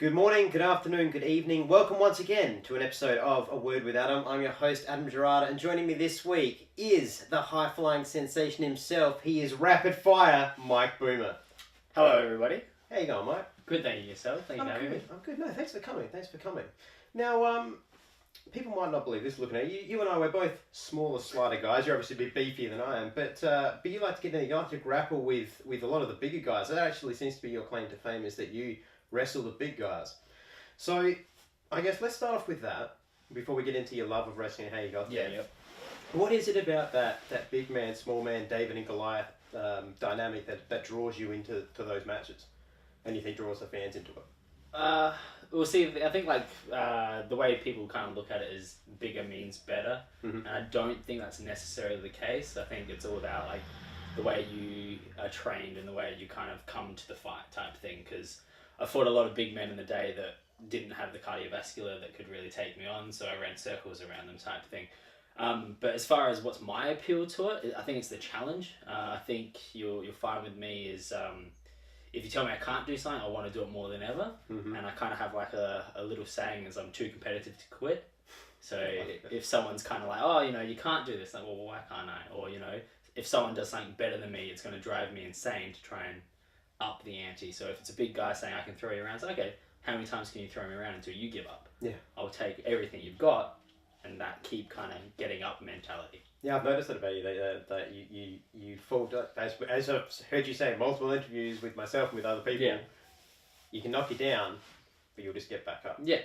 Good morning, good afternoon, good evening. Welcome once again to an episode of A Word with Adam. I'm your host, Adam Gerarda, and joining me this week is the high-flying sensation himself. He is rapid fire, Mike Boomer. Hello, everybody. How you going, Mike? Good, thank you. Yourself? Thank you for having me. I'm good. No, thanks for coming. Now, people might not believe this looking at you. You and I, we're both smaller, slighter guys. You're obviously a bit beefier than I am, but you like to get in there. You like to grapple with a lot of the bigger guys. That actually seems to be your claim to fame, is that you wrestle the big guys. So, I guess let's start off with that before we get into your love of wrestling and how you got there. Yeah, yep. What is it about that big man, small man, David and Goliath dynamic that draws you into those matches, and you think draws the fans into it? Well, see, I think the way people kind of look at it is bigger means better, and I don't think that's necessarily the case. I think it's all about like the way you are trained and the way you kind of come to the fight type thing. Because I fought a lot of big men in the day that didn't have the cardiovascular that could really take me on, so I ran circles around them type thing. But as far as what's my appeal to it, I think it's the challenge. I think you'll find with me is if you tell me I can't do something, I want to do it more than ever. And I kind of have like a little saying is I'm too competitive to quit. So if someone's kind of like, oh, you can't do this, like, well, why can't I? Or, if someone does something better than me, it's going to drive me insane to try and up the ante. So if it's a big guy saying I can throw you around, it's like, okay, how many times can you throw me around until you give up? Yeah. I'll take everything you've got, and that keep kind of getting up mentality. Yeah, I've noticed that about you, that you fall, as I've heard you say in multiple interviews with myself and with other people, you can knock you down, but you'll just get back up. Yeah.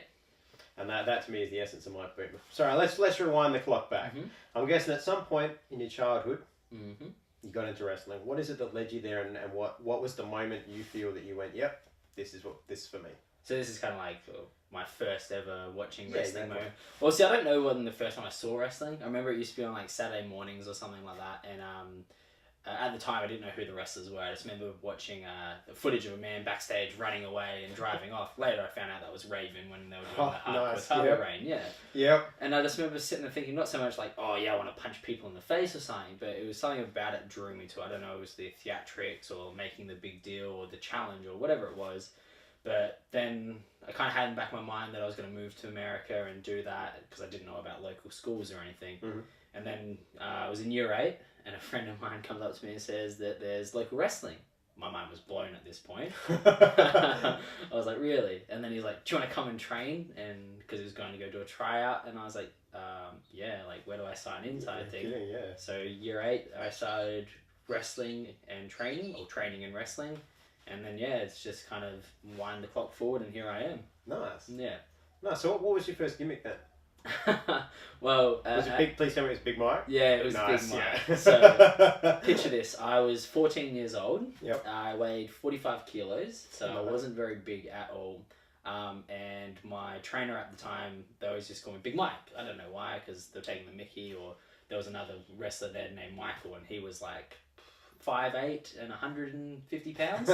And that to me is the essence of my Boomer. Sorry, let's rewind the clock back. I'm guessing at some point in your childhood, you got into wrestling. What is it that led you there, and what was the moment you feel that you went, yep, this is for me? So this is kind of like my first ever watching wrestling exactly. moment. Well, see, I don't know when the first time I saw wrestling. I remember it used to be on like Saturday mornings or something like that, and at the time I didn't know who the wrestlers were. I just remember watching footage of a man backstage running away and driving off. Later I found out that was Raven when they were doing the hardcore Harley Rain. Yeah. Yep. And I just remember sitting there thinking, not so much like, oh yeah, I want to punch people in the face or something, but it was something about it drew me to it. I don't know, it was the theatrics or making the big deal or the challenge or whatever it was. But then I kind of had in the back of my mind that I was going to move to America and do that because I didn't know about local schools or anything. And then I was in year 8 and a friend of mine comes up to me and says that there's local wrestling. My mind was blown at this point. I was like, really? And then he's like, do you want to come and train? And because he was going to go do a tryout. And I was like, yeah, like where do I sign in type thing? Yeah. So year 8, I started wrestling and training, or training and wrestling. And then, yeah, it's just kind of wind the clock forward, and here I am. Nice. Yeah. Nice. So what was your first gimmick then? Well... was it big? Please tell me it was Big Mike? Yeah, it was nice, Big Mike. Yeah. So, picture this. I was 14 years old. Yep. I weighed 45 kilos, so I wasn't very big at all. And my trainer at the time, they always just call me Big Mike. I don't know why, because they're taking the mickey, or there was another wrestler there named Michael, and he was like 5'8" and 150 pounds.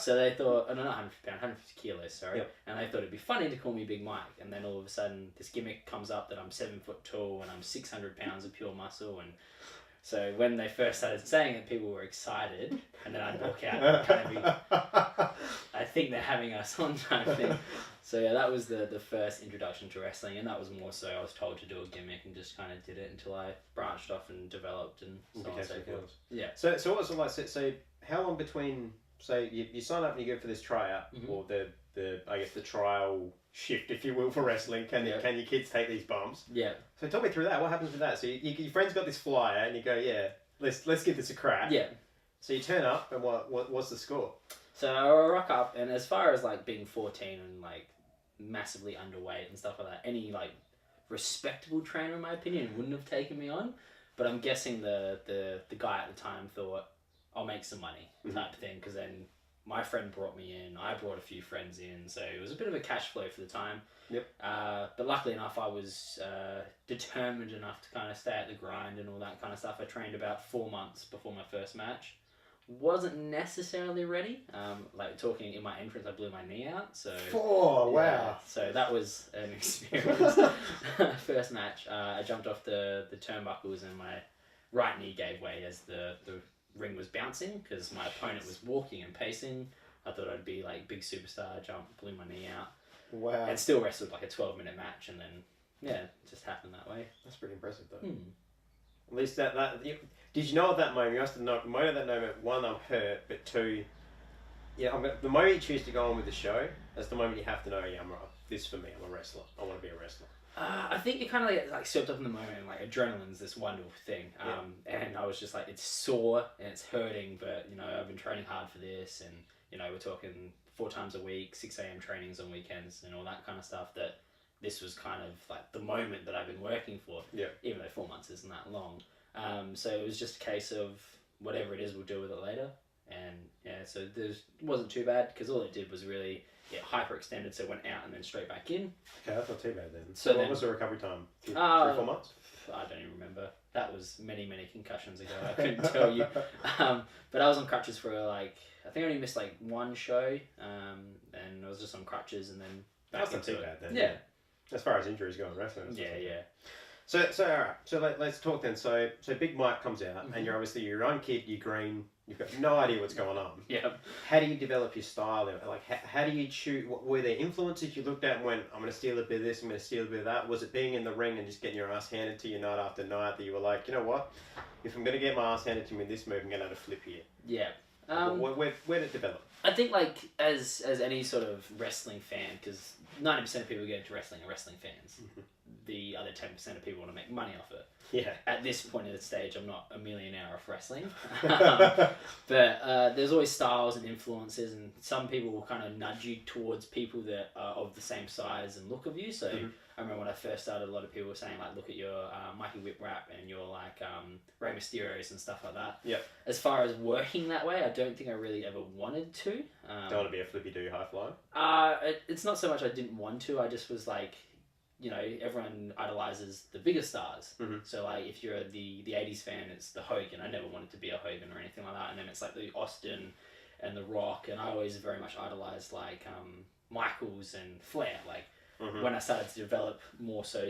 So they thought, no, not 150 pounds, 150 kilos, sorry. Yep. And they thought it'd be funny to call me Big Mike. And then all of a sudden, this gimmick comes up that I'm 7 foot tall and I'm 600 pounds of pure muscle. And so when they first started saying it, people were excited. And then I'd walk out and kind of be, I think they're having us on type thing. So yeah, that was the first introduction to wrestling, and that was more so I was told to do a gimmick and just kind of did it until I branched off and developed and so on and so forth. Yeah. So what was it like? So how long between, say you sign up and you go for this tryout, or the I guess the trial shift, if you will, for wrestling? Can your kids take these bumps? Yeah. So talk me through that. What happens with that? So your friend's got this flyer and you go, yeah, let's give this a crack. Yeah. So you turn up and what's the score? So I rock up, and as far as like being 14 and like massively underweight and stuff like that, any like respectable trainer in my opinion wouldn't have taken me on, but I'm guessing the guy at the time thought I'll make some money type thing, because then my friend brought me in, I brought a few friends in, so it was a bit of a cash flow for the time. Yep. But luckily enough, I was determined enough to kind of stay at the grind and all that kind of stuff. I trained about 4 months before my first match. Wasn't necessarily ready. Like talking in my entrance, I blew my knee out. So wow. So that was an experience. First match, I jumped off the turnbuckles and my right knee gave way as the ring was bouncing because my opponent was walking and pacing. I thought I'd be like big superstar, jump, blew my knee out. Wow. And still wrestled like a 12-minute match, and then it just happened that way. That's pretty impressive, though. Hmm. At least did you know at that moment? You must have known at that moment. One, I'm hurt, but two, the moment you choose to go on with the show, that's the moment you have to know. Yeah, this for me. I'm a wrestler. I want to be a wrestler. I think it kind of like swept up in the moment. Like adrenaline's this wonderful thing, and I was just like, it's sore and it's hurting, but I've been training hard for this, and we're talking 4 times a week, 6 a.m. trainings on weekends, and all that kind of stuff. That this was kind of like the moment that I've been working for. Yeah. Even though 4 months isn't that long, so it was just a case of whatever it is, we'll deal with it later, and so it wasn't too bad because all it did was really. Hyperextended, so it went out and then straight back in. Okay, that's not too bad then. So what was the recovery time? 3, 4 months? I don't even remember. That was many, many concussions ago. I couldn't tell you. But I was on crutches for I think I only missed like 1 show, and I was just on crutches and then back that's into not too bad then. Yeah. As far as injuries go in wrestling. Yeah. So all right. So let's talk then. So Big Mike comes out, and you're obviously your own kid. You're green. You've got no idea what's going on. Yeah. How do you develop your style? Like, how do you choose? Were there influences you looked at and went, I'm going to steal a bit of this, I'm going to steal a bit of that? Was it being in the ring and just getting your ass handed to you night after night that you were like, you know what? If I'm going to get my ass handed to me in this move, I'm going to have to flip here. Yeah. Where did it develop? I think as any sort of wrestling fan, because 90% of people who get into wrestling are wrestling fans. Mm-hmm. The other 10% of people want to make money off it. Yeah. At this point in the stage, I'm not a millionaire off wrestling. But there's always styles and influences, and some people will kind of nudge you towards people that are of the same size and look of you. So I remember when I first started, a lot of people were saying, like, look at your Mikey Whip Rap and your, like, Rey Mysterio's and stuff like that. Yeah. As far as working that way, I don't think I really ever wanted to. Don't want to be a flippy-do high flyer? It's not so much I didn't want to, I just was like, everyone idolizes the bigger stars. Mm-hmm. So, like, if you're the 80s fan, it's the Hogan. I never wanted to be a Hogan or anything like that. And then it's, like, the Austin and the Rock. And I always very much idolized, like, Michaels and Flair. Like, when I started to develop more so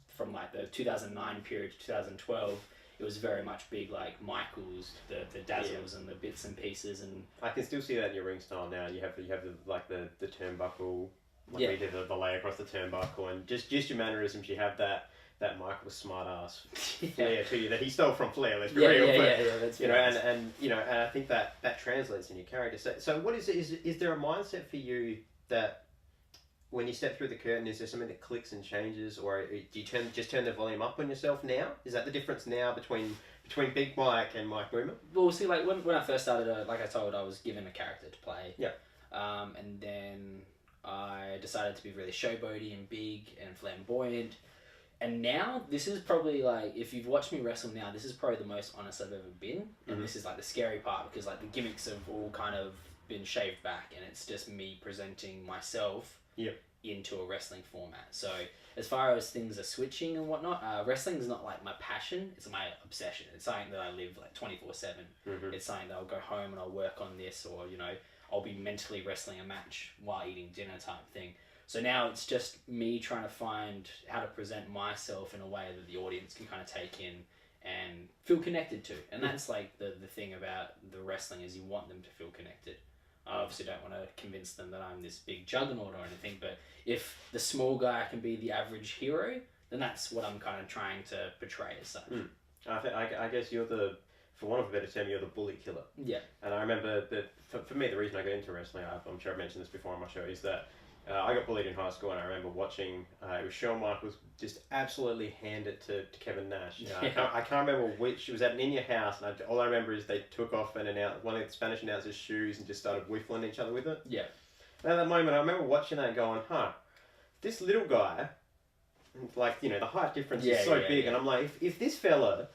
from, like, the 2009 period to 2012, it was very much big, like, Michaels, the Dazzles and the bits and pieces. And I can still see that in your ring style now. You have the turnbuckle. We did the lay across the turnbuckle, and just your mannerisms. You have that Michael smart ass flair to you that he stole from Flair. Let's be real. That's and I think that translates in your character. So what is there a mindset for you that when you step through the curtain, is there something that clicks and changes, or do you turn the volume up on yourself now? Is that the difference now between Big Mike and Mike Boomer? Well, see, like when I first started, like I told, I was given a character to play. Yeah. And then I decided to be really showboaty and big and flamboyant. And now, this is probably like, if you've watched me wrestle now, this is probably the most honest I've ever been. And this is like the scary part, because like the gimmicks have all kind of been shaved back, and it's just me presenting myself into a wrestling format. So as far as things are switching and whatnot, wrestling is not like my passion, it's my obsession. It's something that I live like 24/7. It's something that I'll go home and I'll work on this, or I'll be mentally wrestling a match while eating dinner type thing. So now it's just me trying to find how to present myself in a way that the audience can kind of take in and feel connected to. And that's like the thing about the wrestling, is you want them to feel connected. I obviously don't want to convince them that I'm this big juggernaut or anything, but if the small guy can be the average hero, then that's what I'm kind of trying to portray as such. I guess you're for want of a better term, you're the bully killer. Yeah. And I remember that for me, the reason I got into wrestling, I'm sure I've mentioned this before on my show, is that I got bullied in high school, and I remember watching, it was Shawn Michaels just absolutely hand it to Kevin Nash. I can't remember which, it was at an In Your House, and all I remember is they took off one of the Spanish announcers' shoes and just started whiffling each other with it. Yeah. And at that moment, I remember watching that and going, this little guy, like, the height difference is so big, and I'm like, if this fella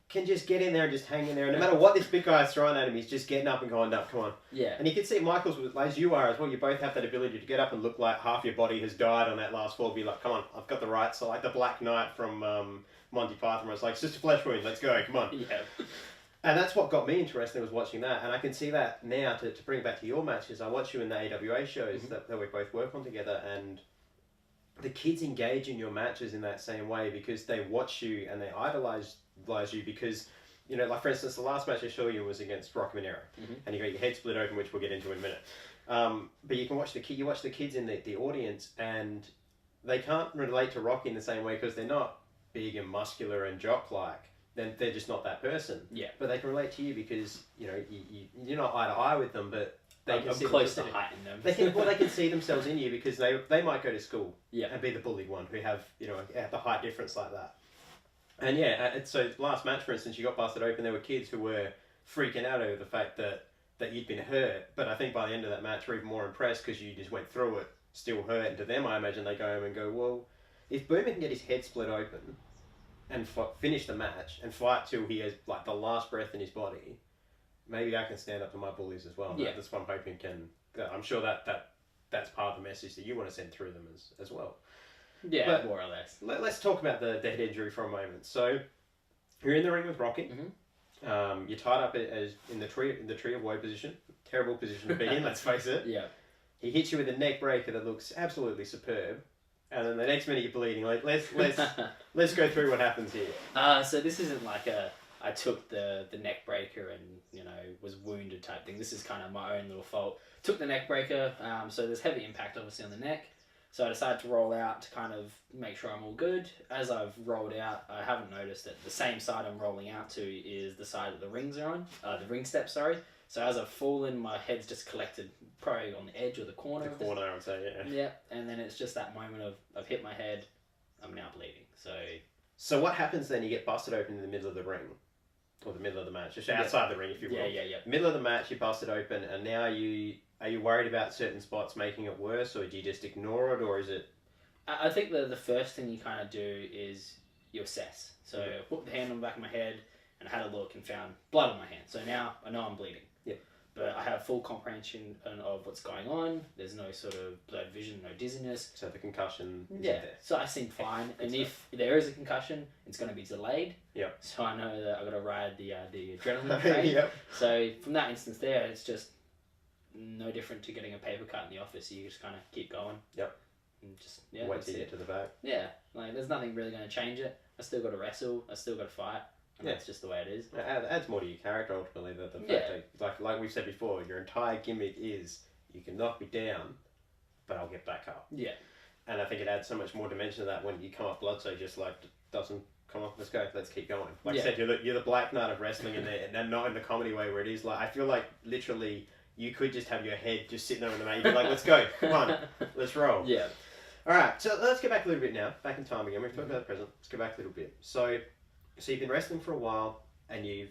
can just get in there and just hang in there, and no matter what this big guy's throwing at him, he's just getting up and going, come on. Yeah. And you can see Michaels, as you are as well, you both have that ability to get up and look like half your body has died on that last fall, be like, come on, I've got the right side, like the Black Knight from Monty Python, where it's like, it's just a flesh wound, let's go, come on. Yeah. And that's what got me into wrestling, was watching that, and I can see that now, to bring it back to your matches. I watch you in the AWA shows that we both work on together, and the kids engage in your matches in that same way, because they watch you and they idolize you, because like, for instance, the last match I showed you was against Rock Monero, and you got your head split open, which we'll get into in a minute. But you can watch you watch the kids in the audience, and they can't relate to Rocky in the same way because they're not big and muscular and jock-like. They're just not that person. Yeah. But they can relate to you because, you know, you're not eye to eye with them, but they can I'm see close to height in them. they can see themselves in you because they might go to school Yeah. and be the bullied one who have, you know, the height difference like that. And yeah, so last match, for instance, you got busted open. There were kids who were freaking out over the fact that you'd been hurt. But I think by the end of that match, we're even more impressed because you just went through it, still hurt. And to them, I imagine they go home and go, well, if Boomer can get his head split open and finish the match and fight till he has like the last breath in his body, maybe I can stand up to my bullies as well. Yeah. That's what I'm hoping can. I'm sure that's part of the message that you want to send through them as well. Yeah, But more or less. Let's talk about the head injury for a moment. So you're in the ring with Rocky. Mm-hmm. You're tied up as in the tree of woe position. Terrible position to be in. Let's face it. Yeah. He hits you with a neck breaker that looks absolutely superb. And then the next minute you're bleeding. Like let's go through what happens here. So this isn't like I took the neck breaker and, you know, was wounded type thing. This is kind of my own little fault. Took the neck breaker, so there's heavy impact obviously on the neck. So I decided to roll out to kind of make sure I'm all good. As I've rolled out, I haven't noticed that the same side I'm rolling out to is the side that the rings are on. The ring steps, sorry. So as I've fallen, my head's just collected probably on the edge or the corner. The corner, I would say, yeah. Yeah, and then it's just that moment of I've hit my head, I'm now bleeding. So what happens then? You get busted open in the middle of the ring. Or the middle of the match. Just outside the ring, if you will. Yeah. Middle of the match, you busted open, and now are you worried about certain spots making it worse, or do you just ignore it, or is it... I think the first thing you kind of do is you assess. So I put the hand on the back of my head and I had a look and found blood on my hand. So now I know I'm bleeding. Yep. But I have full comprehension of what's going on. There's no sort of blurred vision, no dizziness. So the concussion isn't Yeah. there. So I seem fine. And if there is a concussion, it's going to be delayed. Yep. So I know that I've got to ride the adrenaline train. Yep. So from that instance there, it's just no different to getting a paper cut in the office. You just kind of keep going. Yep. And just Wait till you get to the back. Yeah, like there's nothing really going to change it. I still got to wrestle. I still got to fight. And that's just the way it is. It adds more to your character ultimately. The fact that, like we've said before, your entire gimmick is you can knock me down, but I'll get back up. Yeah. And I think it adds so much more dimension to that when you come off blood, so just like doesn't come off. Let's go. Let's keep going. Like I said, you're the Black Knight of wrestling, and not in the comedy way where it is like I feel like literally you could just have your head just sitting there on the mat. You'd be like, let's go, come on, let's roll. Yeah. All right, so let's go back a little bit now. Back in time again. We've talked about the present. Let's go back a little bit. So you've been wrestling for a while, and you've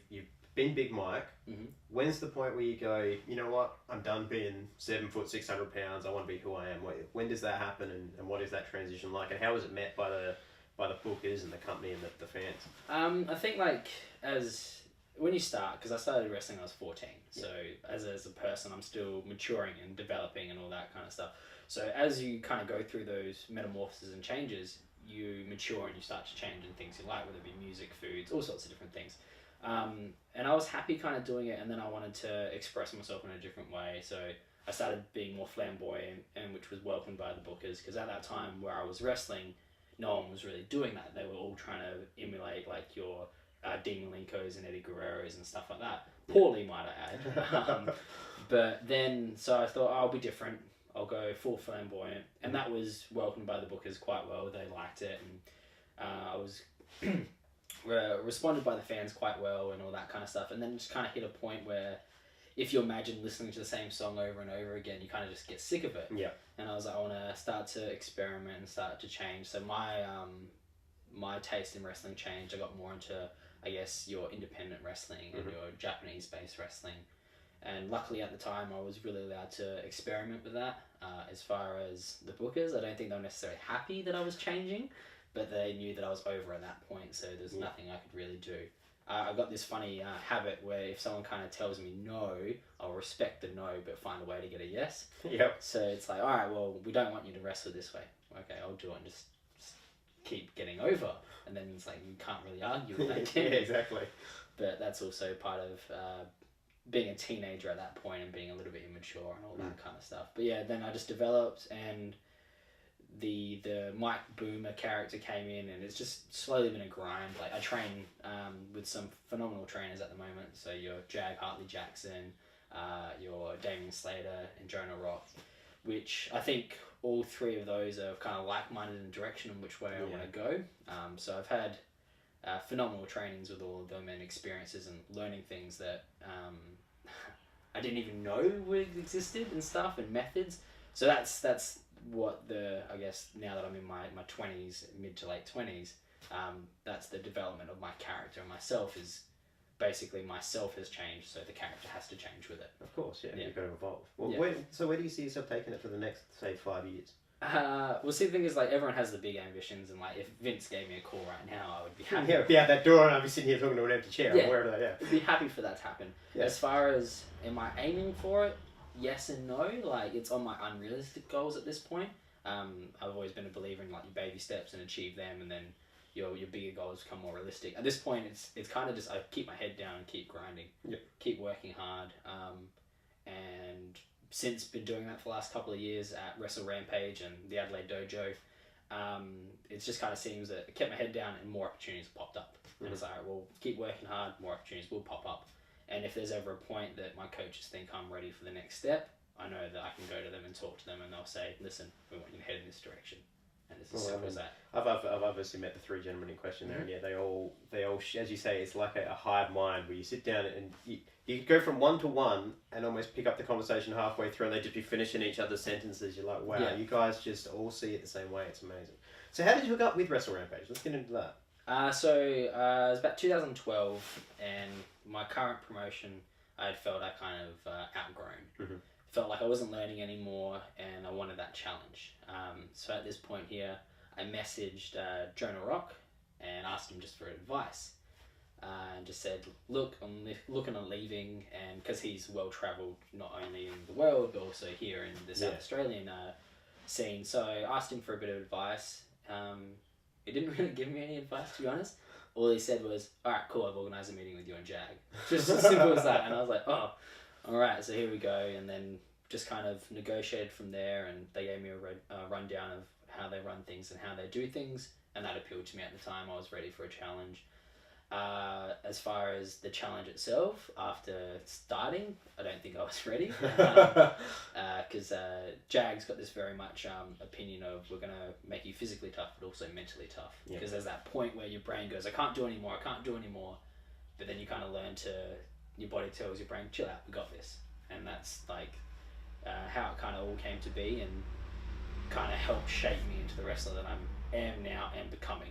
been Big Mike. Mm-hmm. When's the point where you go, you know what? I'm done being 7 foot, 600 pounds. I want to be who I am. When does that happen, and what is that transition like, and how is it met by the bookers and the company and the fans? I think like as when you start, because I started wrestling when I was 14, so as a person, I'm still maturing and developing and all that kind of stuff. So as you kind of go through those metamorphoses and changes, you mature and you start to change in things you like, whether it be music, foods, all sorts of different things. And I was happy kind of doing it, and then I wanted to express myself in a different way. So I started being more flamboyant, and which was welcomed by the bookers, because at that time where I was wrestling, no one was really doing that. They were all trying to emulate like your Dean Malenkos and Eddie Guerreros and stuff like that. Poorly, might I add. But then, so I thought, I'll be different. I'll go full flamboyant. And that was welcomed by the bookers quite well. They liked it. And I was responded by the fans quite well and all that kind of stuff. And then just kind of hit a point where if you imagine listening to the same song over and over again, you kind of just get sick of it. Yeah. And I was like, I want to start to experiment and start to change. So my taste in wrestling changed. I got more into, I guess, your independent wrestling and your Japanese-based wrestling. And luckily at the time, I was really allowed to experiment with that. As far as the bookers, I don't think they were necessarily happy that I was changing, but they knew that I was over at that point, so there's nothing I could really do. I got this funny habit where if someone kind of tells me no, I'll respect the no, but find a way to get a yes. Yep. So it's like, all right, well, we don't want you to wrestle this way. Okay, I'll do it and just keep getting over. And then it's like, you can't really argue with that, can you? Yeah, exactly. But that's also part of being a teenager at that point and being a little bit immature and all that kind of stuff. But yeah, then I just developed, and the Mike Boomer character came in, and it's just slowly been a grind. Like I train with some phenomenal trainers at the moment. So your Jag Hartley Jackson, your Damien Slater and Jonah Rock, which I think all three of those are kind of like-minded in direction in which way I want to go. So I've had phenomenal trainings with all of them and experiences and learning things that I didn't even know existed and stuff and methods. So that's what I guess now that I'm in my 20s, mid to late 20s, that's the development of my character and myself is basically myself has changed, so the character has to change with it. Of course, you've got to evolve. Well, where do you see yourself taking it for the next, say, 5 years? Well, see, the thing is, like, everyone has the big ambitions, and like, if Vince gave me a call right now, I would be happy. Yeah, be out that door, and I'd be sitting here talking to an empty chair. Yeah, I'm aware of that. Yeah, I'd be happy for that to happen. Yeah. As far as am I aiming for it? Yes and no. Like, it's on my unrealistic goals at this point. I've always been a believer in like your baby steps and achieve them, and then your bigger goals become more realistic. At this point, it's kind of just I keep my head down and keep grinding, keep working hard, and since been doing that for the last couple of years at Wrestle Rampage and the Adelaide Dojo, it just kind of seems that I kept my head down and more opportunities popped up. And it's like, well, keep working hard, more opportunities will pop up. And if there's ever a point that my coaches think I'm ready for the next step, I know that I can go to them and talk to them, and they'll say, listen, we want you to head in this direction. And it's as simple as that. I've obviously met the three gentlemen in question there, and yeah, they all, as you say, it's like a hive mind where you sit down and you go from one to one and almost pick up the conversation halfway through, and they just be finishing each other's sentences. You're like, wow, you guys just all see it the same way. It's amazing. So how did you hook up with Wrestle Rampage? Let's get into that. It was about 2012, and my current promotion, I felt I kind of outgrown. Felt like I wasn't learning anymore, and I wanted that challenge. So at this point here, I messaged Jonah Rock and asked him just for advice. And just said, look, I'm looking at leaving, and because he's well travelled not only in the world but also here in the South Australian scene. So I asked him for a bit of advice. He didn't really give me any advice, to be honest. All he said was, all right, cool, I've organised a meeting with you and Jag. Just as simple as that. And I was like, oh, all right, so here we go. And then just kind of negotiated from there, and they gave me a rundown of how they run things and how they do things, and that appealed to me at the time. I was ready for a challenge. As far as the challenge itself, after starting, I don't think I was ready, because Jag's got this very much opinion of we're going to make you physically tough but also mentally tough, because there's that point where your brain goes, I can't do anymore, but then you kind of learn to, your body tells your brain, chill out, we got this. And that's like how it kind of all came to be, and kind of helped shape me into the wrestler that I am now and becoming.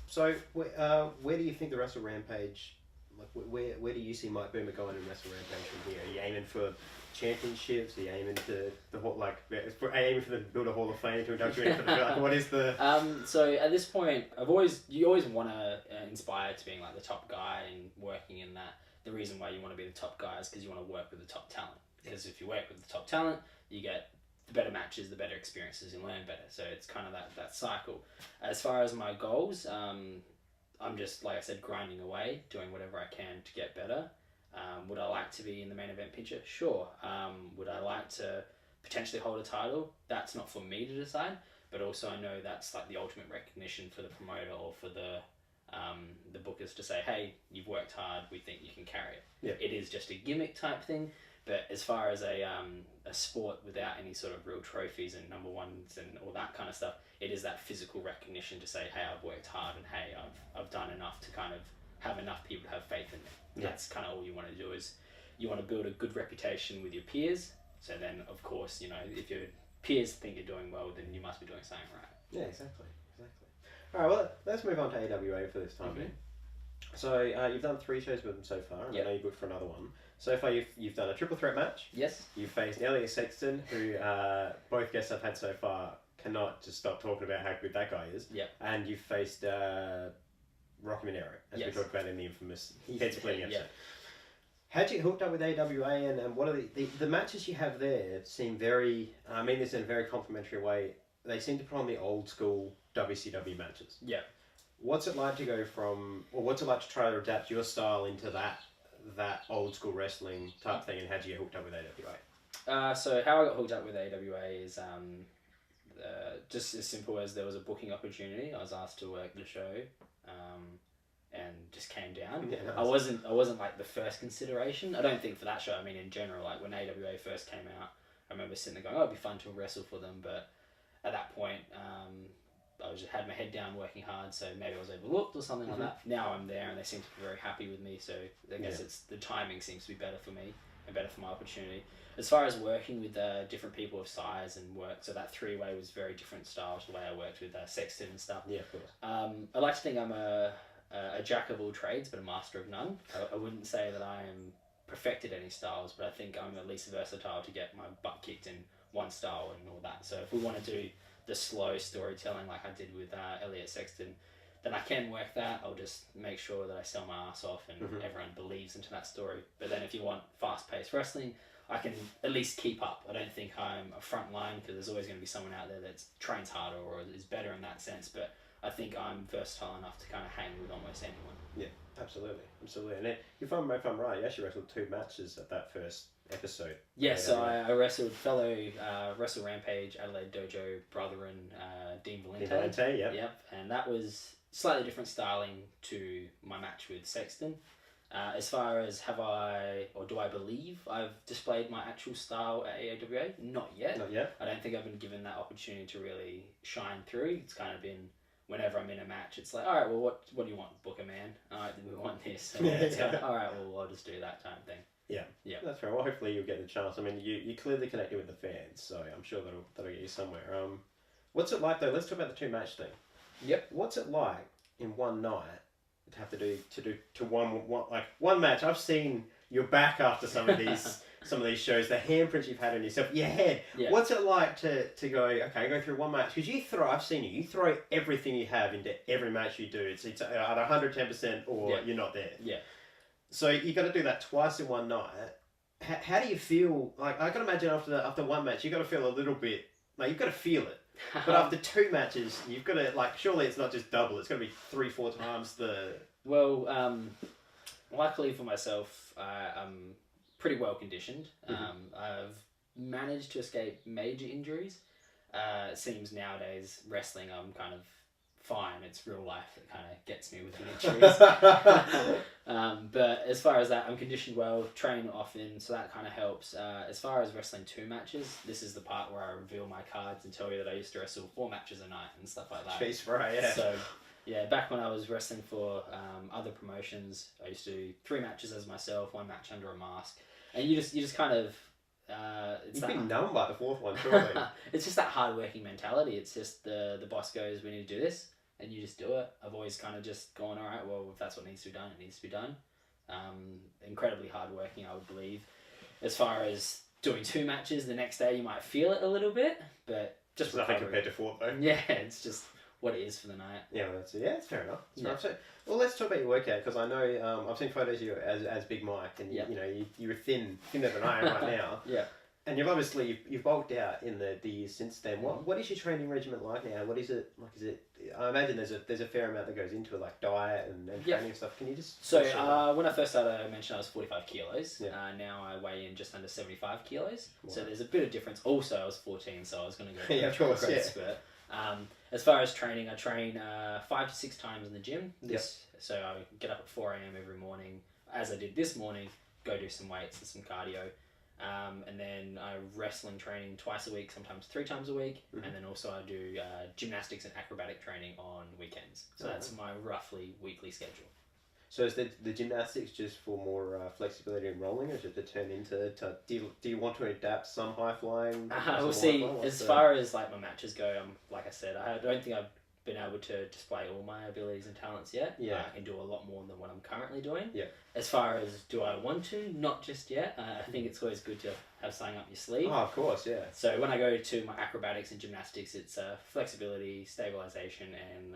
So, where do you think the Wrestle Rampage, like, where do you see Mike Boomer going in Wrestle Rampage from here? Are you aiming for championships? Are you aiming to aiming for the build a Hall of Fame to induct you into the, like, what is the? So at this point, you always want to inspire to being like the top guy and working in that. The reason why you want to be the top guy is because you want to work with the top talent. Because if you work with the top talent, you get the better matches, the better experiences, and learn better. So it's kind of that cycle. As far as my goals, I'm just, like I said, grinding away, doing whatever I can to get better. Would I like to be in the main event picture? Sure. Would I like to potentially hold a title? That's not for me to decide, but also I know that's like the ultimate recognition for the promoter or for the bookers to say, hey, you've worked hard, we think you can carry it. Yeah. It is just a gimmick type thing. But as far as a sport without any sort of real trophies and number ones and all that kind of stuff, it is that physical recognition to say, hey, I've worked hard, and hey, I've done enough to kind of have enough people to have faith in me. Yeah. That's kind of all you want to do, is you want to build a good reputation with your peers. So then, of course, if your peers think you're doing well, then you must be doing something right. Yeah, exactly. All right, well, let's move on to AWA for this time. So you've done 3 shows with them so far, and I know you're booked for another one. So far, you've done a triple threat match. Yes. You've faced Elliot Sexton, who both guests I've had so far cannot just stop talking about how good that guy is. Yep. And you've faced Rocky Monero, as we talked about in the infamous head splitting episode. How'd you get hooked up with AWA, and what are the matches you have there seem very, I mean this in a very complimentary way, they seem to put on the old school WCW matches. Yeah. What's it like to go from, or what's it like to try to adapt your style into that old school wrestling type thing, and how'd you get hooked up with AWA? So how I got hooked up with AWA is just as simple as there was a booking opportunity. I was asked to work the show, and just came down. Yeah, nice. I wasn't like the first consideration. I don't think for that show. I mean, in general, like when AWA first came out, I remember sitting there going, "Oh, it'd be fun to wrestle for them." But at that point, I just had my head down, working hard. So maybe I was overlooked or something like that. Now I'm there, and they seem to be very happy with me. So I guess it's the timing seems to be better for me and better for my opportunity. As far as working with different people of size and work, so that three-way was very different styles to the way I worked with Sexton and stuff. Yeah, of course. I like to think I'm a jack of all trades, but a master of none. I wouldn't say that I am perfected any styles, but I think I'm at least versatile to get my butt kicked in one style and all that. So if we want to do the slow storytelling like I did with Elliot Sexton, then I can work that. I'll just make sure that I sell my ass off and everyone believes into that story. But then if you want fast-paced wrestling, I can at least keep up. I don't think I'm a front line, because there's always going to be someone out there that trains harder or is better in that sense. But I think I'm versatile enough to kind of hang with almost anyone. Yeah, absolutely. And then, if I'm right, you actually wrestled 2 matches at that first episode. Yeah, so I wrestled fellow Wrestle Rampage Adelaide Dojo brethren Dean Valente. Yep, and that was slightly different styling to my match with Sexton. As far as do I believe I've displayed my actual style at AWA? Not yet. Not yet. I don't think I've been given that opportunity to really shine through. It's kind of been, whenever I'm in a match, it's like, all right, well, what do you want, Booker man? All right, we want this. And it's kind of, all right, well, I'll just do that type of thing. Yeah, that's fair. Well, hopefully you'll get the chance. I mean, you clearly connected with the fans, so I'm sure that'll get you somewhere. What's it like though? Let's talk about the 2 match thing. Yep. What's it like in one night to have to do one match? I've seen your back after some of these shows, the handprints you've had on yourself, your head. Yeah. What's it like to go through one match? Because I've seen you throw everything you have into every match you do. It's at 110% or you're not there. Yeah. So you got to do that twice in one night. How do you feel? Like, I can imagine after one match, you got to feel a little bit like you've got to feel it. But after 2 matches, you've got to, like, surely it's not just double. It's got to be 3-4 times the. Well, luckily for myself, I'm pretty well conditioned. I've managed to escape major injuries. It seems nowadays wrestling, I'm kind of fine. It's real life that kind of gets me with the injuries. But as far as that, I'm conditioned well, train often, so that kind of helps. As far as wrestling 2 matches, this is the part where I reveal my cards and tell you that I used to wrestle 4 matches a night and stuff like that. Jeez, right, yeah. So, yeah, back when I was wrestling for other promotions, I used to do 3 matches as myself, 1 match under a mask, and you just kind of. You've been numb by the 4th one, surely. It's just that hard-working mentality. It's just the boss goes, we need to do this, and you just do it. I've always kind of just gone, all right, well, if that's what needs to be done, it needs to be done. Incredibly hard-working, I would believe. As far as doing 2 matches, the next day you might feel it a little bit, but just nothing compared to 4th, though. Yeah, it's just what it is for the night. Yeah, it's fair enough. So, well, let's talk about your workout, because I know I've seen photos of you as Big Mike, and you were thinner than I am right now. Yeah. And you've bulked out in the years since then. What is your training regimen like now? What is it like? Is it? I imagine there's a fair amount that goes into it, like diet and training and stuff. Can you just? So when I first started, I mentioned I was 45 kilos. Yeah. Now I weigh in just under 75 kilos. Wow. So there's a bit of difference. Also, I was 14, so I was going to go. Of course, spurt. As far as training, I train 5 to 6 times in the gym. So I get up at 4 a.m. every morning, as I did this morning. Go do some weights and some cardio. And then I wrestling training twice a week, sometimes 3 times a week, and then also I do gymnastics and acrobatic training on weekends. So that's my roughly weekly schedule. So is the gymnastics just for more flexibility and rolling, or is it to turn into? Do you want to adapt some high flying? We'll see. As far as like my matches go, like I said, I don't think I've been able to display all my abilities and talents yet. Yeah. I can do a lot more than what I'm currently doing. Yeah. As far as do I want to, not just yet. I think it's always good to have something up your sleeve. Oh, of course, yeah. So when I go to my acrobatics and gymnastics, it's flexibility, stabilization, and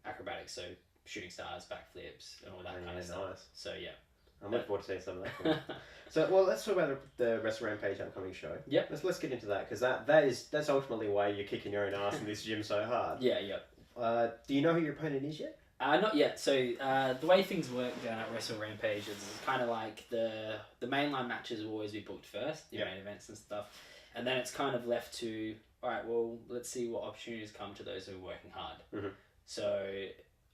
acrobatics. So shooting stars, backflips, and all that kind of stuff. Nice. So yeah. I'm looking forward to seeing some of that. So, well, let's talk about the Wrestle Rampage upcoming show. Yep. Let's get into that, because that's ultimately why you're kicking your own ass in this gym so hard. Yeah, yep. Do you know who your opponent is yet? Not yet. So the way things work down at Wrestle Rampage is kind of like the mainline matches will always be booked first, your main events and stuff, and then it's kind of left to, all right, well, let's see what opportunities come to those who are working hard. Mm-hmm. So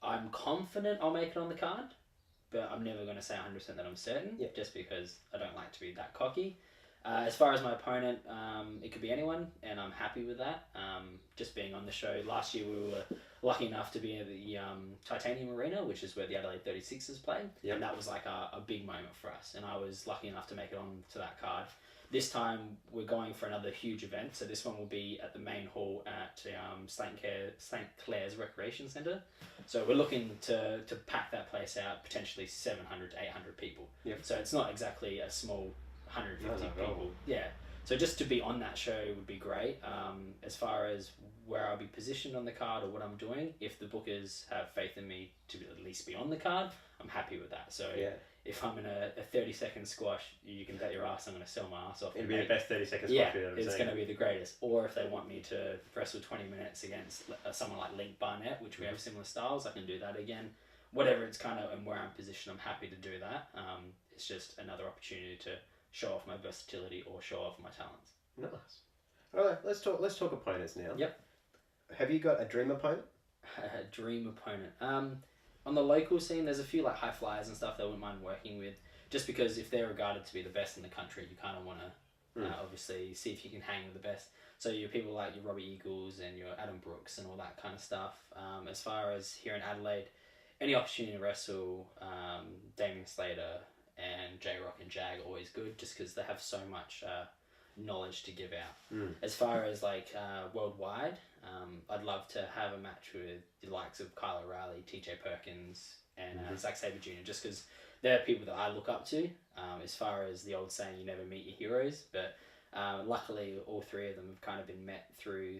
I'm confident I'll make it on the card. but I'm never going to say 100% that I'm certain, Yep. just because I don't like to be that cocky. As far as my opponent, it could be anyone, and I'm happy with that. Just being on the show. Last year we were lucky enough to be at the Titanium Arena, which is where the Adelaide 36ers played, Yep. and that was like a big moment for us, and I was lucky enough to make it on to that card. This time we're going for another huge event, so this one will be at the main hall at St. Clair's Recreation Centre. So we're looking to pack that place out, potentially 700 to 800 people. Yep. So it's not exactly a small 150 No. people. Yeah. So just to be on that show would be great. As far as where I'll be positioned on the card or what I'm doing, if the bookers have faith in me to at least be on the card, I'm happy with that. So Yeah. if I'm in a 30-second squash, you can bet your ass I'm going to sell my ass off. It'll be the best 30 seconds. Yeah, it's going to be the greatest. Or if they want me to wrestle 20 minutes against someone like Link Barnett, which we have similar styles, I can do that again. Whatever it's kind of and where I'm positioned, I'm happy to do that. It's just another opportunity to show off my versatility or show off my talents. Nice. All right, let's talk opponents now. Yep. Have you got a dream opponent? A dream opponent. On the local scene, there's a few like high flyers and stuff that I wouldn't mind working with, just because if they're regarded to be the best in the country, you kind of want to obviously see if you can hang with the best. So your people like your Robbie Eagles and your Adam Brooks and all that kind of stuff. As far as here in Adelaide, any opportunity to wrestle Damien Slater and J-Rock and Jag are always good, just because they have so much knowledge to give out. As far as like worldwide, I'd love to have a match with the likes of Kyle O'Reilly, TJ Perkins, and Zack Sabre Jr., just because they're people that I look up to. As far as the old saying, you never meet your heroes, but luckily all three of them have kind of been met through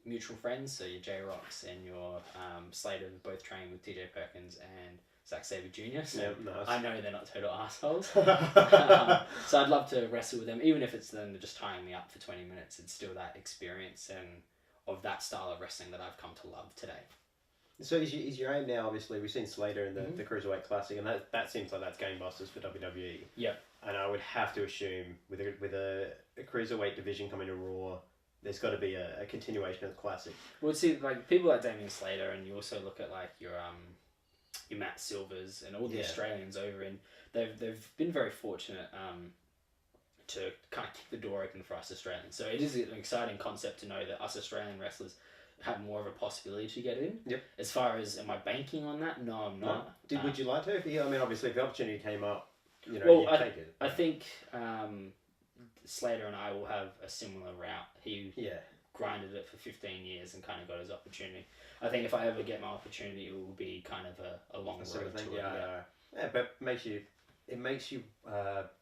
mutual friends. So your J-Rocks and your Slater both trained with TJ Perkins and Zack Sabre Jr. So nice. I know they're not total assholes. So I'd love to wrestle with them, even if it's them just tying me up for 20 minutes. It's still that experience and of that style of wrestling that I've come to love today. So is your aim now? Obviously, we've seen Slater in the Cruiserweight Classic, and that seems like that's gangbusters for WWE. Yep. And I would have to assume with a Cruiserweight division coming to Raw, there's got to be a continuation of the Classic. Well, see, like people like Damien Slater, and you also look at like your Matt Silvers and all the Australians over in. They've been very fortunate to kind of kick the door open for us Australians. So it is an exciting concept to know that us Australian wrestlers have more of a possibility to get in. Yep. As far as am I banking on that? No, I'm not. No. Would you like to? I mean, obviously, if the opportunity came up, you'd take it. I think Slater and I will have a similar route. He grinded it for 15 years and kind of got his opportunity. I think if I ever get my opportunity, it will be kind of a long road to it. Yeah, but it makes you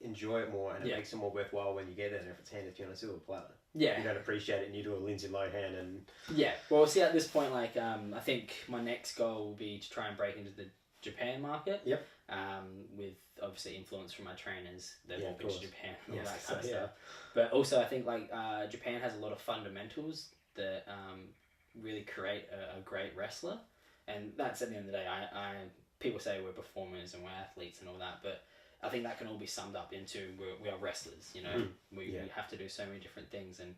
enjoy it more, and it makes it more worthwhile when you get it. And if it's handed to you on a silver platter, you don't appreciate it, and you do a Lindsay Lohan and Well, see, at this point, like I think my next goal will be to try and break into the Japan market. Yep. With obviously influence from my trainers, they've all been to Japan and all that Yes, kind of stuff. But also, I think like Japan has a lot of fundamentals that really create a great wrestler, and that's at the end of the day. People say we're performers and we're athletes and all that, but I think that can all be summed up into we are wrestlers. You know, we have to do so many different things, and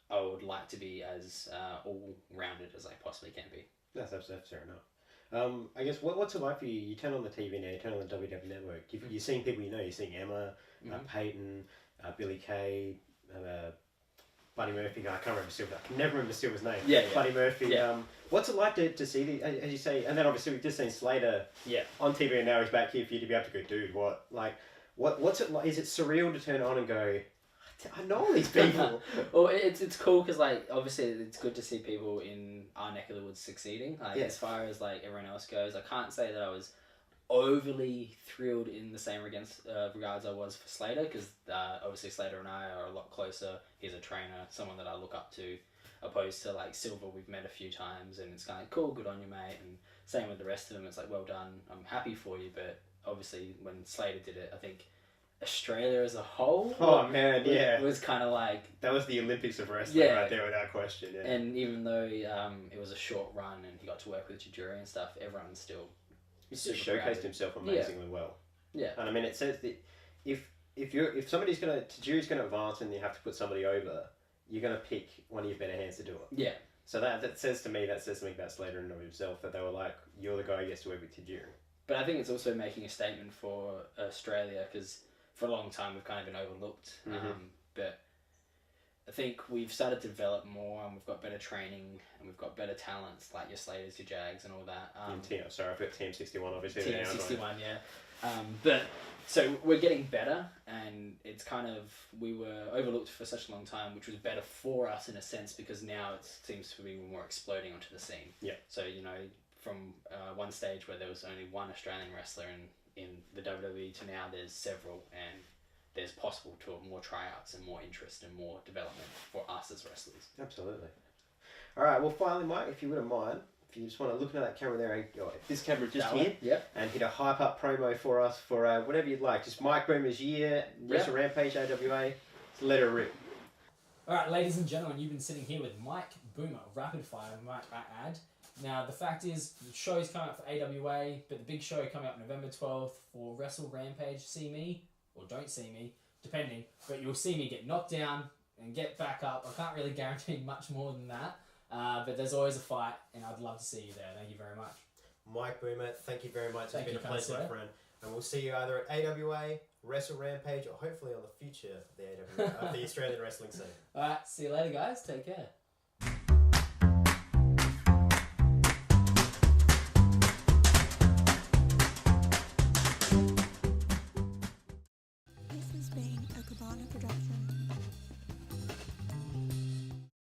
I would like to be as all-rounded as I possibly can be. That's fair enough. I guess what's it like for you? You turn on the TV now, you turn on the WWE Network. You're seeing people you know. You're seeing Emma, Peyton, Billy Kay, Buddy Murphy. I can't remember Silver. I can never remember Silver's name. Buddy Murphy. Yeah. What's it like to see as you say? And then obviously we've just seen Slater. On TV, and now he's back here for you to be able to go, dude. What's it like? Is it surreal to turn on and go, I know all these people? Well, it's cool because like obviously it's good to see people in our neck of the woods succeeding. Like as far as like everyone else goes, I can't say that I was overly thrilled in the same regards I was for Slater, because obviously Slater and I are a lot closer. He's a trainer, someone that I look up to, opposed to like Silver. We've met a few times and it's kind of cool, good on you, mate. And same with the rest of them. It's like, well done, I'm happy for you. But obviously when Slater did it, I think Australia as a whole was kind of like, that was the Olympics of wrestling right there, without question. And even though it was a short run and he got to work with Tajiri and stuff, everyone's still he just showcased himself amazingly well. Yeah. And I mean, it says that if somebody's Tajiri's gonna advance and you have to put somebody over, you're gonna pick one of your better hands to do it. Yeah. So that says something about Slater and of himself, that they were like, you're the guy who gets to work with Tajiri. But I think it's also making a statement for Australia, because for a long time we've kind of been overlooked. But I think we've started to develop more, and we've got better training, and we've got better talents like your Slaters, your Jags, and all that. Sorry, I've got Team 61 obviously. Team 61, yeah. But so we're getting better, and it's kind of, we were overlooked for such a long time, which was better for us in a sense, because now it seems to be more exploding onto the scene. Yeah. So, from one stage where there was only one Australian wrestler in the WWE to now there's several, and there's possible to more tryouts and more interest and more development for us as wrestlers. Absolutely. All right, well, finally, Mike, if you wouldn't mind, if you just want to look at that camera there, and this camera just here, and hit a hype up promo for us for whatever you'd like. Just Mike Boomer's year, Wrestle Rampage, AWA, let her rip. All right, ladies and gentlemen, you've been sitting here with Mike Boomer, Rapid Fire, might I add. Now, the fact is, the show's coming up for AWA, but the big show coming up November 12th for Wrestle Rampage. See me, or don't see me, depending. But you'll see me get knocked down and get back up. I can't really guarantee much more than that. But there's always a fight, and I'd love to see you there. Thank you very much. Mike Boomer, thank you very much. It's Thank been you, a pleasure, my friend. And we'll see you either at AWA, Wrestle Rampage, or hopefully on the future of the AWA, of the Australian wrestling scene. All right, see you later, guys. Take care.